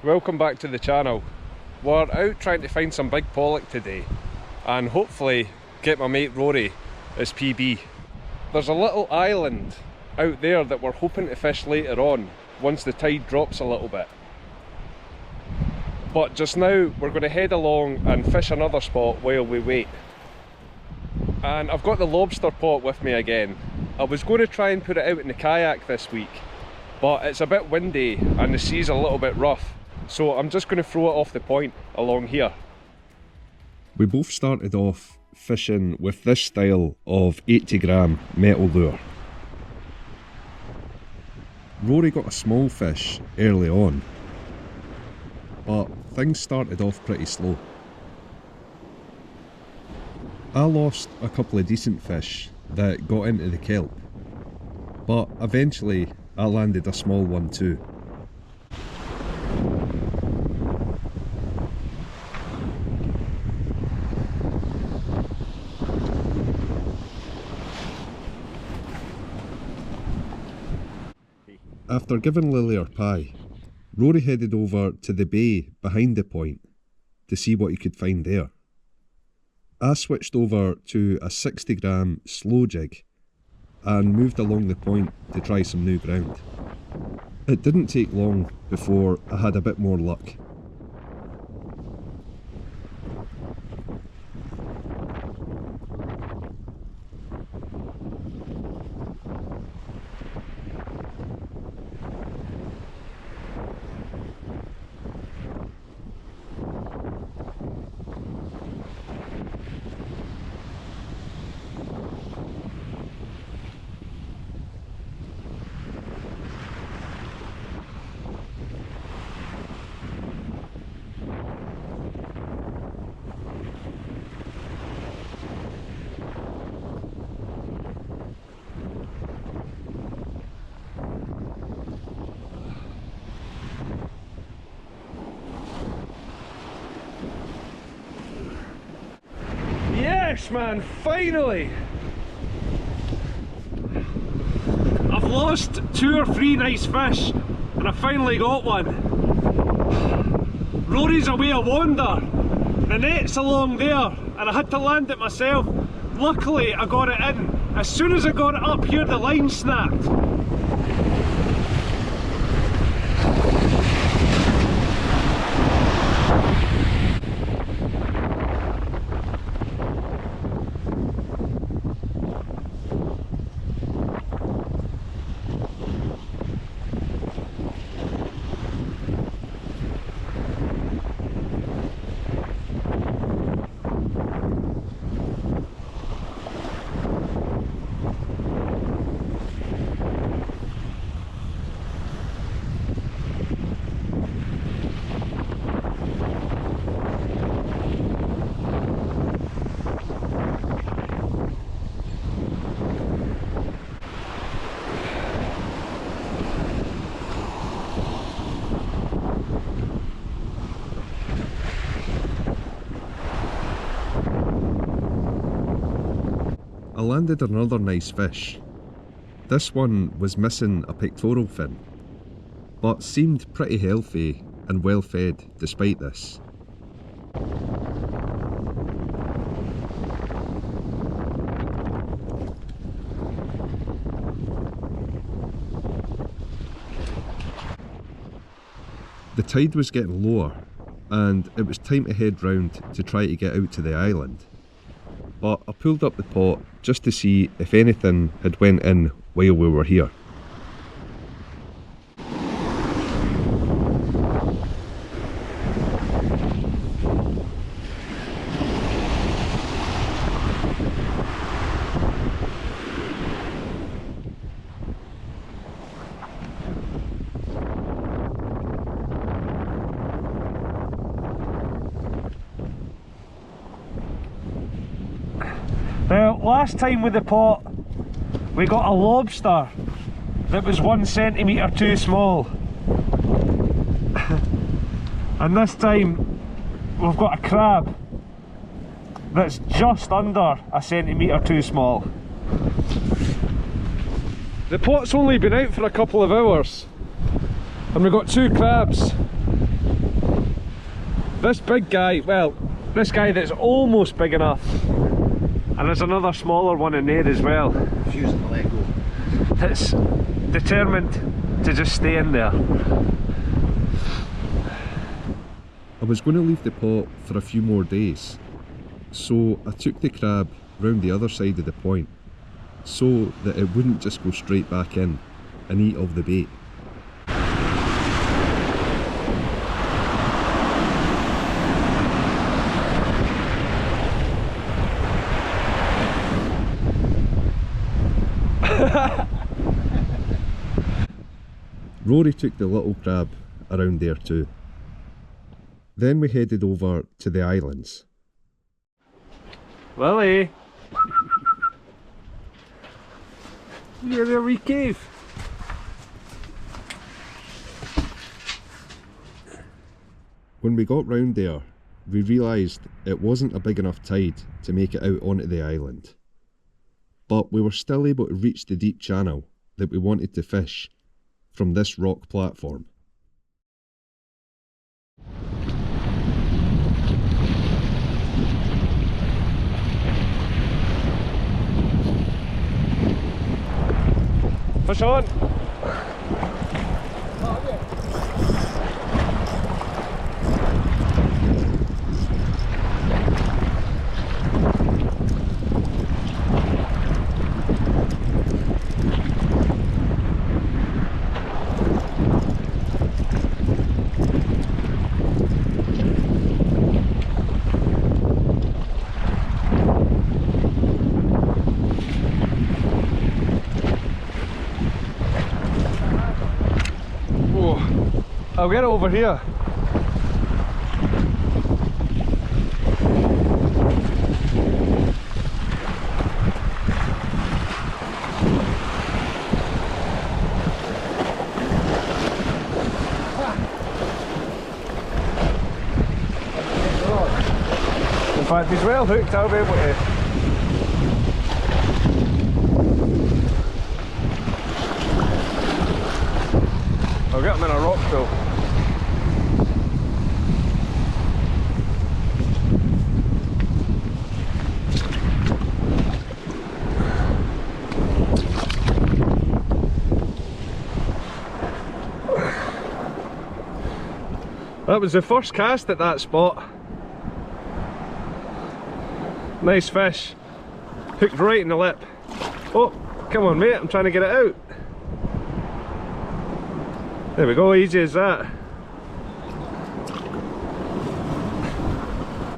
welcome back to the channel. We're out trying to find some big pollock today and hopefully get my mate Rory as PB. There's a little island out there that we're hoping to fish later on once the tide drops a little bit. But just now we're going to head along and fish another spot while we wait. And I've got the lobster pot with me again. I was going to try and put it out in the kayak this week, but it's a bit windy and the sea's a little bit rough, so I'm just going to throw it off the point along here. We both started off fishing with this style of 80-gram metal lure. Rory got a small fish early on, but things started off pretty slow. I lost a couple of decent fish that got into the kelp, but eventually I landed a small one too. After giving Lily her pie, Rory headed over to the bay behind the point to see what he could find there. I switched over to a 60-gram slow jig and moved along the point to try some new ground. It didn't take long before I had a bit more luck. Yes man, finally! I've lost 2 or 3 nice fish and I finally got one. Rory's away a wander, the net's along there and I had to land it myself. Luckily I got it in. As soon as I got it up here the line snapped. I landed another nice fish. This one was missing a pectoral fin, but seemed pretty healthy and well fed despite this. The tide was getting lower and it was time to head round to try to get out to the island. But I pulled up the pot just to see if anything had went in while we were here. Now, last time with the pot, we got a lobster that was 1 centimetre too small. And this time, we've got a crab that's just under 1 centimetre too small. The pot's only been out for a couple of hours, and we've got 2 crabs. This big guy, well, this guy that's almost big enough, and there's another smaller one in there as well. Refusing to let go. That's determined to just stay in there. I was going to leave the pot for a few more days, so I took the crab round the other side of the point so that it wouldn't just go straight back in and eat of the bait. Rory took the little crab around there too. Then we headed over to the Highlands. Willie! You're in a wee cave. When we got round there, we realised it wasn't a big enough tide to make it out onto the island. But we were still able to reach the deep channel that we wanted to fish from this rock platform. Fish on! I'll get it over here. In fact, he's well hooked, I'll be able to. I'll get him in a rock pool. That was the first cast at that spot. Nice fish. Hooked right in the lip. Oh, come on mate, I'm trying to get it out. There we go, easy as that.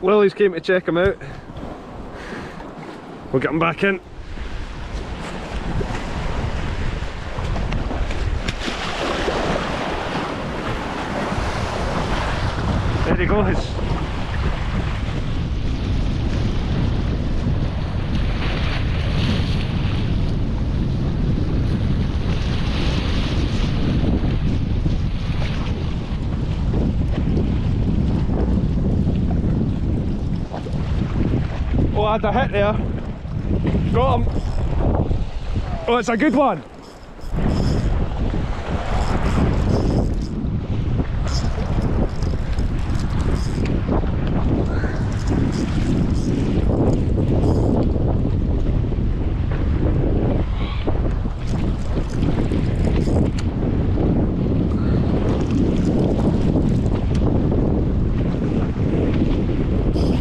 Lily's came to check him out. We'll get him back in. There he goes. Oh, I had a hit there. Got him. Oh, it's a good one.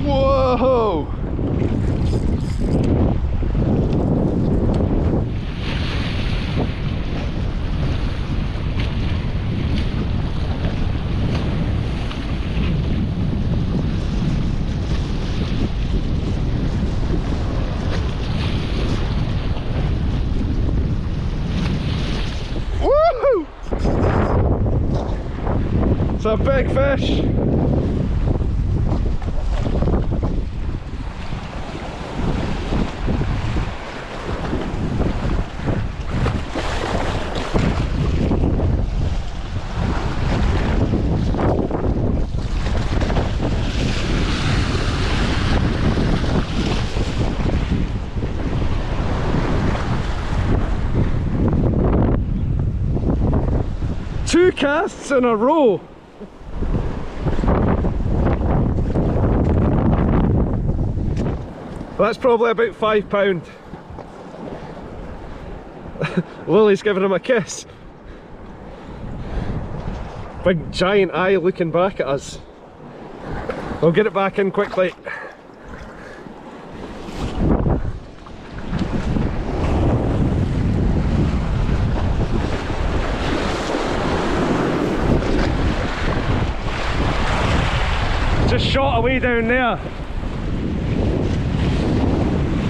Whoa! Woohoo! It's a big fish. Two casts in a row. That's probably about £5. Lily's giving him a kiss. Big giant eye looking back at us. We'll get it back in quickly. Just shot away down there.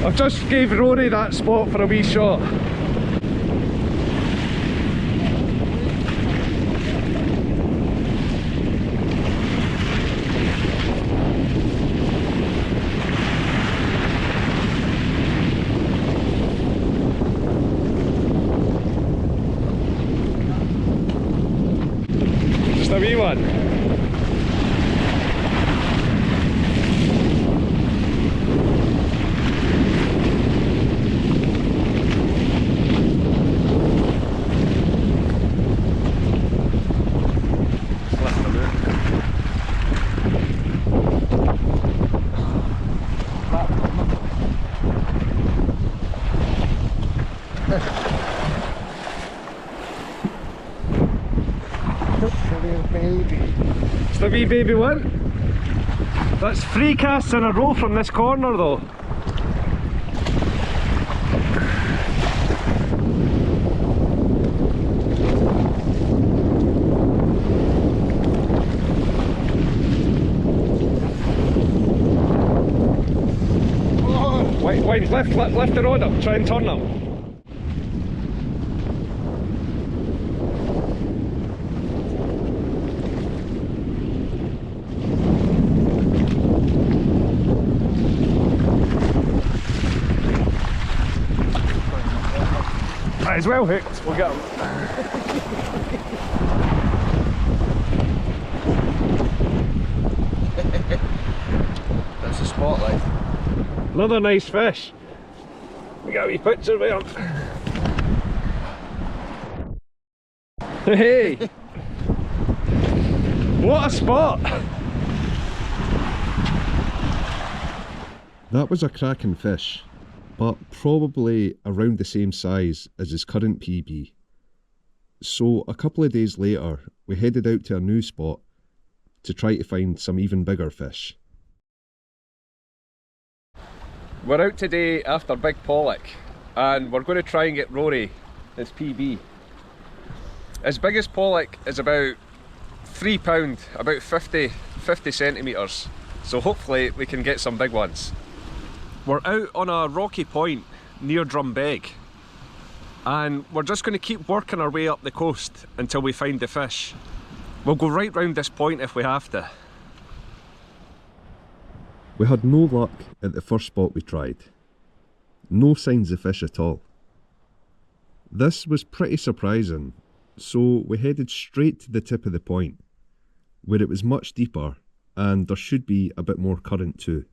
I've just gave Rory that spot for a wee shot. Just a wee one. It's the wee baby one. That's 3 casts in a row from this corner though. Wait, lift the rod up, try and turn them. He's well hooked, we'll get him. That's the spotlight. Another nice fish. We got a wee picture of him. Hey! What a spot! That was a cracking fish, but probably around the same size as his current PB. So a couple of days later, we headed out to a new spot to try to find some even bigger fish. We're out today after big pollock and we're going to try and get Rory his PB. His biggest pollock is about £3, about 50 centimetres, so hopefully we can get some big ones. We're out on a rocky point near Drumbeg and we're just going to keep working our way up the coast until we find the fish. We'll go right round this point if we have to. We had no luck at the first spot we tried. No signs of fish at all. This was pretty surprising, so we headed straight to the tip of the point, where it was much deeper and there should be a bit more current too.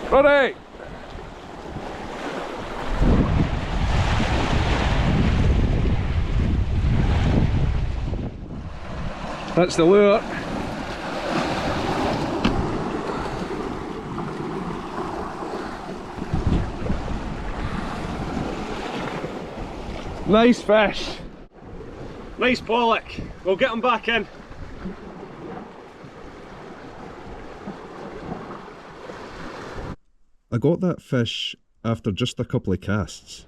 Rory! That's the lure. Nice fish. Nice pollock. We'll get him back in. I got that fish after just a couple of casts,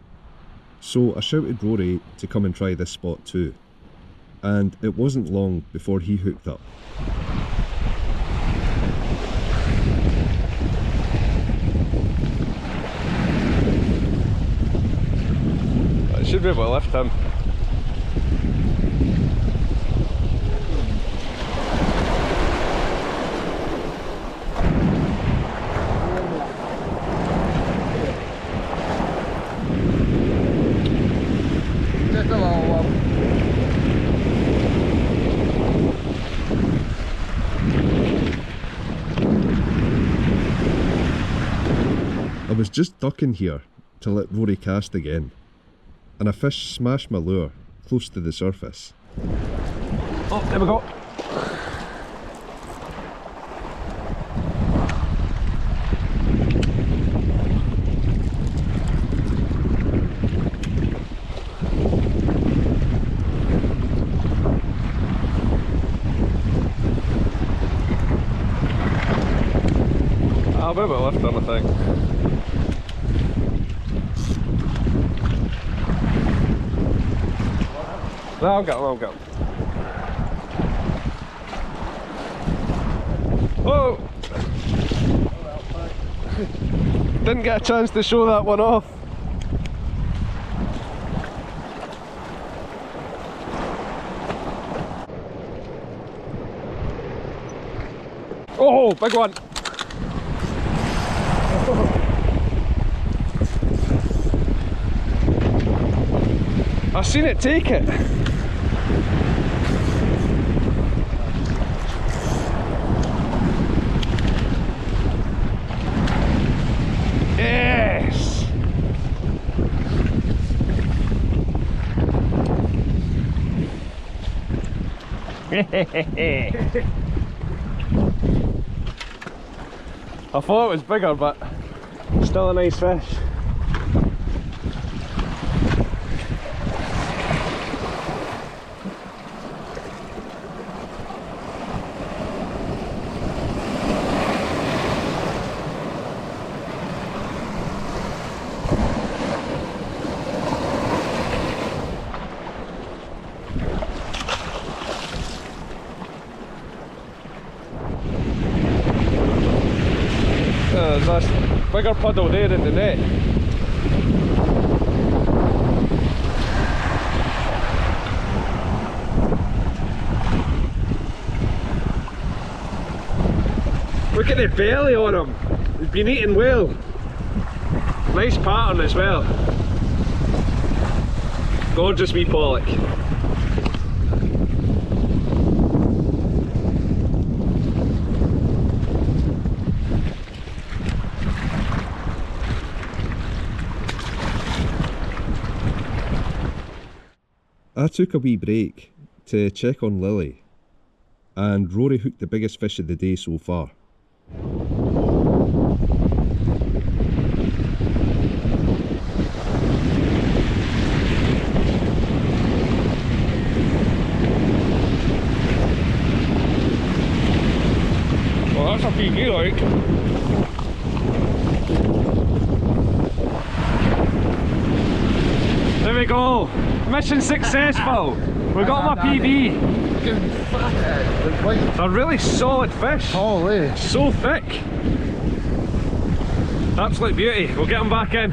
so I shouted Rory to come and try this spot too, and it wasn't long before he hooked up. I should be able to lift him. Just a little one. I was just ducking here to let Rory cast again, and a fish smashed my lure close to the surface. Oh, there we go. I'll be able to lift him, I think. No, I'll get him, I'll get him. Oh! Didn't get a chance to show that one off. Oh, big one! I've seen it take it. Yes! I thought it was bigger, but still a nice fish. There's a bigger puddle there in the net. Look at the belly on him. He's been eating well. Nice pattern as well. Gorgeous wee pollock. I took a wee break to check on Lily, and Rory hooked the biggest fish of the day so far. Well, that's a PB like. There we go! Mission successful! We got my PB! A really solid fish! Holy! So thick! Absolute beauty. We'll get him back in.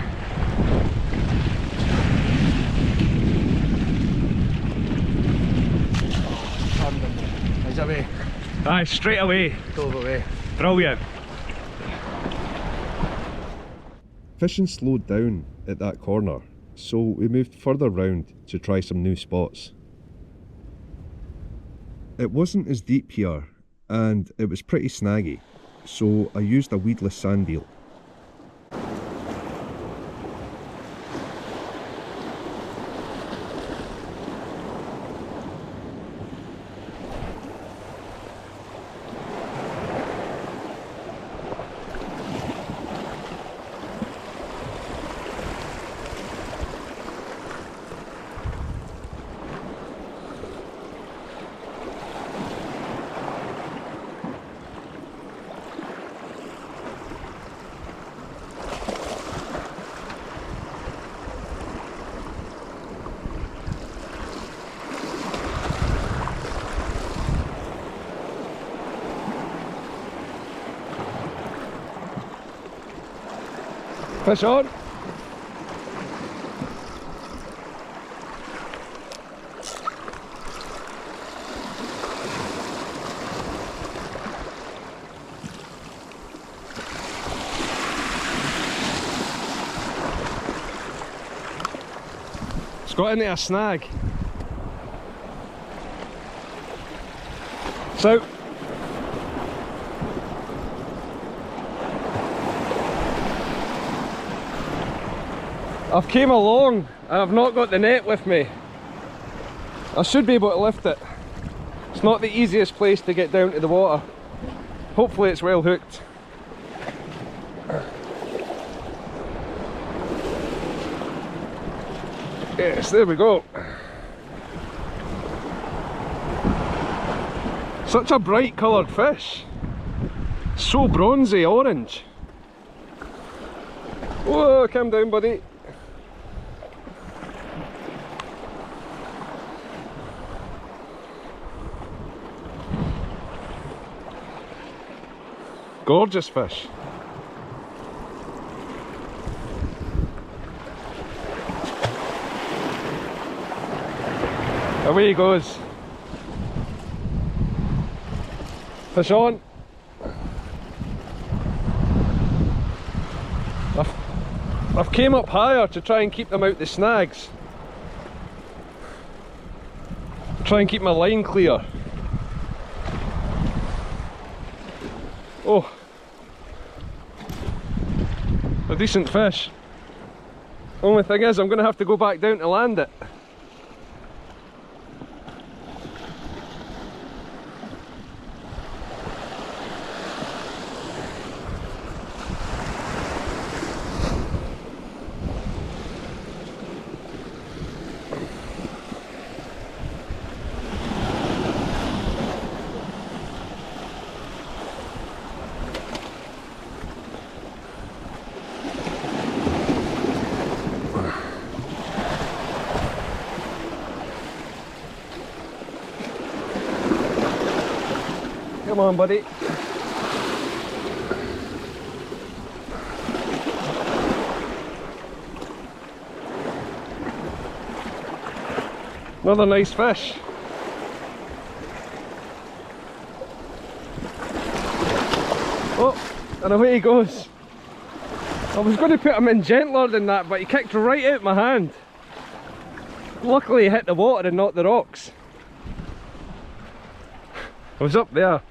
Is that way? Aye, straight away. Dove away. Brilliant. Fishing slowed down at that corner, so we moved further round to try some new spots. It wasn't as deep here, and it was pretty snaggy, so I used a weedless sand eel. Fish on. It's got into a snag. So I've came along and I've not got the net with me. I should be able to lift it. It's not the easiest place to get down to the water. Hopefully it's well hooked. Yes, there we go. Such a bright coloured fish. So bronzy orange. Whoa, calm down, buddy. Gorgeous fish. Away he goes. Fish on. I've came up higher to try and keep them out the snags. Try and keep my line clear. Oh, a decent fish. Only thing is, I'm going to have to go back down to land it. Come on, buddy. Another nice fish. Oh, and away he goes. I was going to put him in gentler than that, but he kicked right out my hand. Luckily he hit the water and not the rocks. I was up there.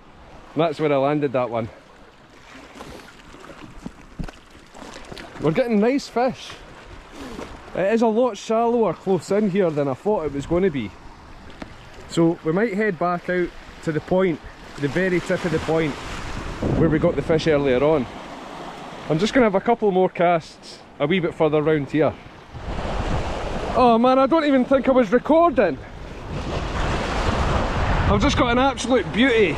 That's where I landed that one. We're getting nice fish. It is a lot shallower close in here than I thought it was going to be. So we might head back out to the point, the very tip of the point where we got the fish earlier on. I'm just going to have a couple more casts a wee bit further round here. Oh man, I don't even think I was recording. I've just got an absolute beauty.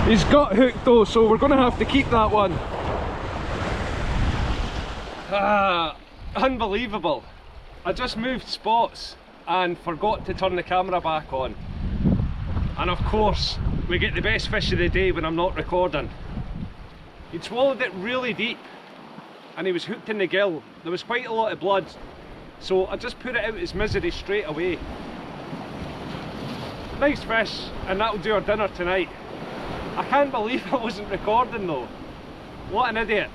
He's got hooked though, so we're going to have to keep that one. Ah, unbelievable. I just moved spots and forgot to turn the camera back on. And of course, we get the best fish of the day when I'm not recording. He'd swallowed it really deep and he was hooked in the gill. There was quite a lot of blood, so I just put it out his misery straight away. Nice fish, and that'll do our dinner tonight. I can't believe I wasn't recording though. What an idiot.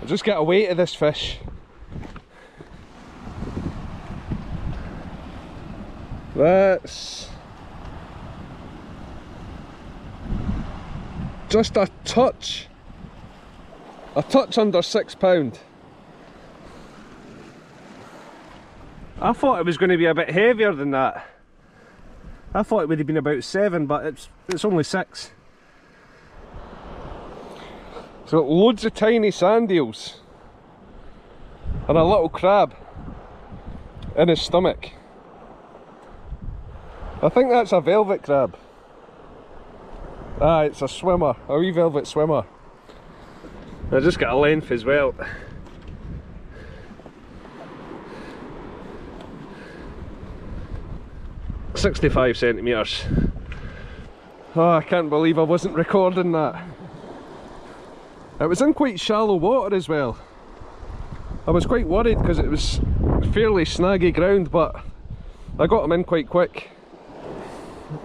I'll just get a weight of this fish. That's just a touch under £6. I thought it was going to be a bit heavier than that. I thought it would have been about 7, but it's only 6. So loads of tiny sand eels and a little crab in his stomach. I think that's a velvet crab. Ah, it's a swimmer, a wee velvet swimmer. I just got a length as well. £65cm. Oh, I can't believe I wasn't recording that. It was in quite shallow water as well. I was quite worried because it was fairly snaggy ground, but I got him in quite quick.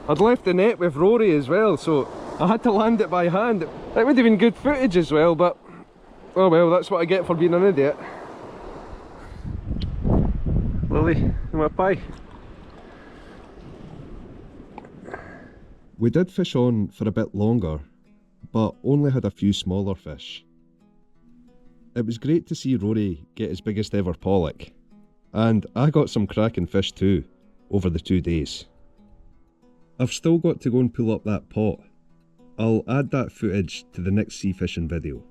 I'd left the net with Rory as well, so I had to land it by hand. It would have been good footage as well, but oh well, that's what I get for being an idiot. Lily, you want a pie? We did fish on for a bit longer, but only had a few smaller fish. It was great to see Rory get his biggest ever pollock, and I got some cracking fish too, over the 2 days. I've still got to go and pull up that pot. I'll add that footage to the next sea fishing video.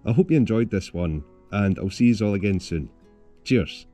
I hope you enjoyed this one, and I'll see you all again soon. Cheers!